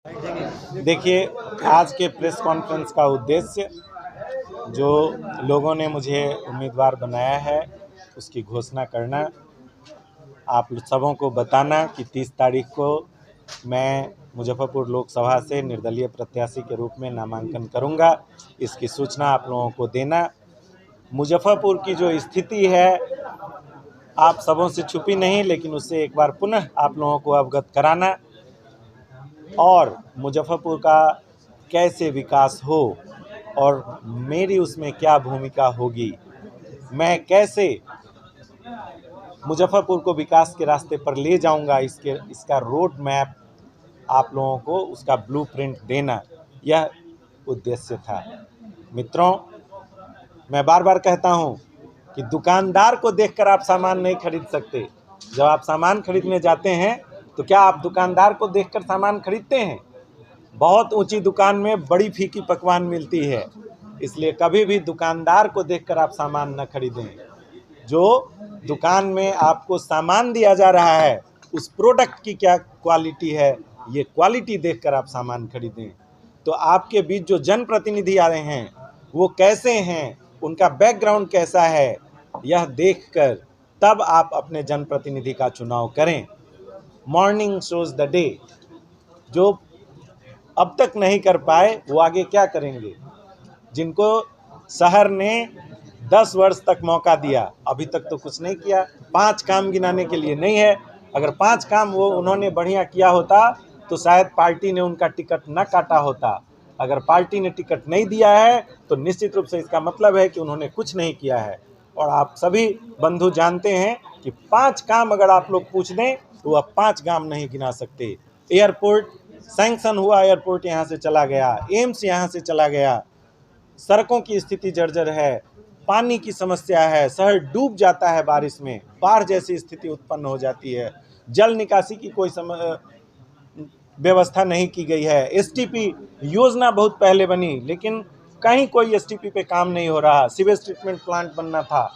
देखिए, आज के प्रेस कॉन्फ्रेंस का उद्देश्य जो लोगों ने मुझे उम्मीदवार बनाया है उसकी घोषणा करना, आप सबों को बताना कि 30 तारीख को मैं मुजफ्फरपुर लोकसभा से निर्दलीय प्रत्याशी के रूप में नामांकन करूंगा। इसकी सूचना आप लोगों को देना। मुजफ्फरपुर की जो स्थिति है आप सबों से छुपी नहीं, लेकिन उससे एक बार पुनः आप लोगों को अवगत कराना और मुजफ्फरपुर का कैसे विकास हो और मेरी उसमें क्या भूमिका होगी, मैं कैसे मुजफ्फरपुर को विकास के रास्ते पर ले जाऊंगा, इसका रोड मैप आप लोगों को उसका ब्लूप्रिंट देना, यह उद्देश्य था। मित्रों, मैं बार बार कहता हूं कि दुकानदार को देखकर आप सामान नहीं खरीद सकते। जब आप सामान खरीदने जाते हैं तो क्या आप दुकानदार को देखकर सामान खरीदते हैं? बहुत ऊंची दुकान में बड़ी फीकी पकवान मिलती है, इसलिए कभी भी दुकानदार को देखकर आप सामान न खरीदें। जो दुकान में आपको सामान दिया जा रहा है उस प्रोडक्ट की क्या क्वालिटी है, ये क्वालिटी देखकर आप सामान खरीदें। तो आपके बीच जो जनप्रतिनिधि आ रहे हैं वो कैसे हैं, उनका बैकग्राउंड कैसा है, यह देखकर तब आप अपने जनप्रतिनिधि का चुनाव करें। Morning shows the day. जो अब तक नहीं कर पाए वो आगे क्या करेंगे? जिनको शहर ने 10 वर्ष तक मौका दिया, अभी तक तो कुछ नहीं किया। 5 काम गिनाने के लिए नहीं है। अगर 5 काम वो उन्होंने बढ़िया किया होता तो शायद पार्टी ने उनका टिकट न काटा होता। अगर पार्टी ने टिकट नहीं दिया है तो निश्चित रूप से इसका मतलब है कि उन्होंने कुछ नहीं किया है। और आप सभी बंधु जानते हैं कि 5 काम अगर आप लोग पूछ दें तो वह 5 काम नहीं गिना सकते। एयरपोर्ट सैंक्शन हुआ, एयरपोर्ट यहाँ से चला गया, एम्स यहाँ से चला गया, सड़कों की स्थिति जर्जर है, पानी की समस्या है, शहर डूब जाता है बारिश में, बाढ़ जैसी स्थिति उत्पन्न हो जाती है, जल निकासी की कोई व्यवस्था नहीं की गई है। एसटीपी योजना बहुत पहले बनी लेकिन कहीं कोई एसटीपी पे काम नहीं हो रहा, सीवेज ट्रीटमेंट प्लांट बनना था।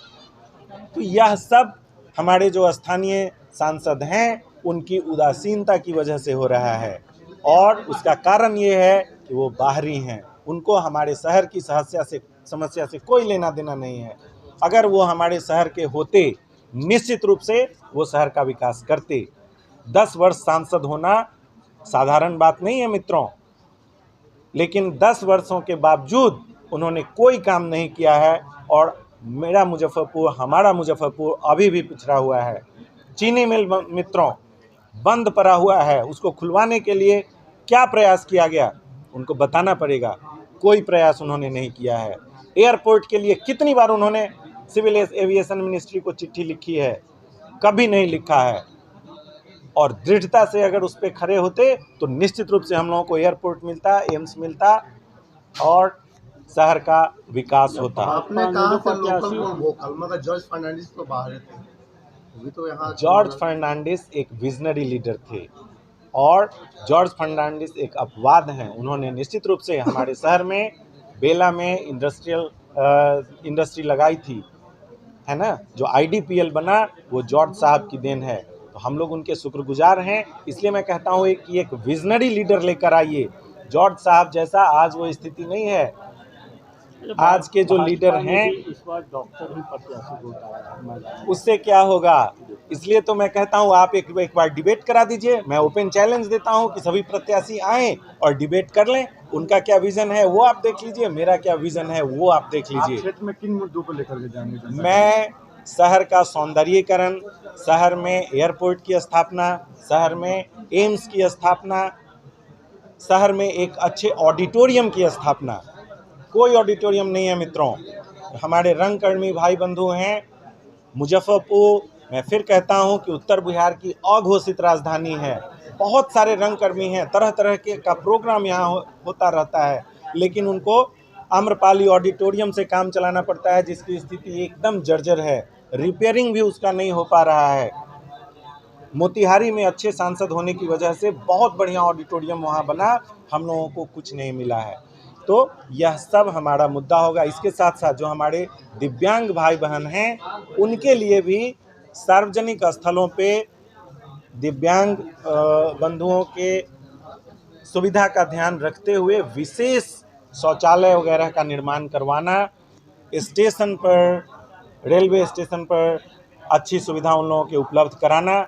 तो यह सब हमारे जो स्थानीय सांसद हैं उनकी उदासीनता की वजह से हो रहा है और उसका कारण ये है कि वो बाहरी हैं, उनको हमारे शहर की समस्या से कोई लेना देना नहीं है। अगर वो हमारे शहर के होते निश्चित रूप से वो शहर का विकास करते। 10 वर्ष सांसद होना साधारण बात नहीं है मित्रों, लेकिन 10 वर्षों के बावजूद उन्होंने कोई काम नहीं किया है और मेरा मुजफ्फरपुर, हमारा मुजफ्फरपुर अभी भी पिछड़ा हुआ है। चीनी मिल मित्रों बंद पड़ा हुआ है, उसको खुलवाने के लिए क्या प्रयास किया गया उनको बताना पड़ेगा। कोई प्रयास उन्होंने नहीं किया है। एयरपोर्ट के लिए कितनी बार उन्होंने सिविल एविएशन मिनिस्ट्री को चिट्ठी लिखी है, कभी नहीं लिखा है। और दृढ़ता से अगर उस पर खड़े होते तो निश्चित रूप से हम लोगों को एयरपोर्ट मिलता, एम्स मिलता और शहर का विकास होता। आपने कहा था लोकल वोकल, मगर जॉर्ज फर्नांडिस तो बाहर थे। तो यहाँ जॉर्ज फर्नांडिस एक विजनरी लीडर थे और जॉर्ज फर्नांडिस एक अपवाद हैं। उन्होंने निश्चित रूप से हमारे शहर में बेला में इंडस्ट्री लगाई थी, है ना। जो आईडीपीएल बना वो जॉर्ज साहब की देन है, तो हम लोग उनके शुक्रगुजार हैं। इसलिए मैं कहता हूँ कि एक विजनरी लीडर लेकर आइए। जॉर्ज साहब जैसा आज वो स्थिति नहीं है। आज के जो लीडर हैं इस बार डॉक्टर ही प्रत्याशी होता है, उससे क्या होगा? इसलिए तो मैं कहता हूं आप एक बार डिबेट करा दीजिए। मैं ओपन चैलेंज देता हूं कि सभी प्रत्याशी आएं और डिबेट कर लें। उनका क्या विजन है वो आप देख लीजिए, मेरा क्या विजन है वो आप देख लीजिए। क्षेत्र में किन मुद्दों को लेकर के जाएंगे? मैं शहर का सौंदर्यीकरण, शहर में एयरपोर्ट की स्थापना, शहर में एम्स की स्थापना, शहर में एक अच्छे ऑडिटोरियम की स्थापना। कोई ऑडिटोरियम नहीं है मित्रों। हमारे रंगकर्मी भाई बंधु हैं। मुजफ्फरपुर, मैं फिर कहता हूं कि उत्तर बिहार की अघोषित राजधानी है। बहुत सारे रंगकर्मी हैं, तरह तरह के का प्रोग्राम यहाँ होता रहता है, लेकिन उनको आम्रपाली ऑडिटोरियम से काम चलाना पड़ता है जिसकी स्थिति एकदम जर्जर है। रिपेयरिंग भी उसका नहीं हो पा रहा है। मोतिहारी में अच्छे सांसद होने की वजह से बहुत बढ़िया ऑडिटोरियम वहाँ बना, हम लोगों को कुछ नहीं मिला है। तो यह सब हमारा मुद्दा होगा। इसके साथ साथ जो हमारे दिव्यांग भाई बहन हैं उनके लिए भी सार्वजनिक स्थलों पे दिव्यांग बंधुओं के सुविधा का ध्यान रखते हुए विशेष शौचालय वगैरह का निर्माण करवाना, स्टेशन पर, रेलवे स्टेशन पर अच्छी सुविधा उन लोगों के उपलब्ध कराना।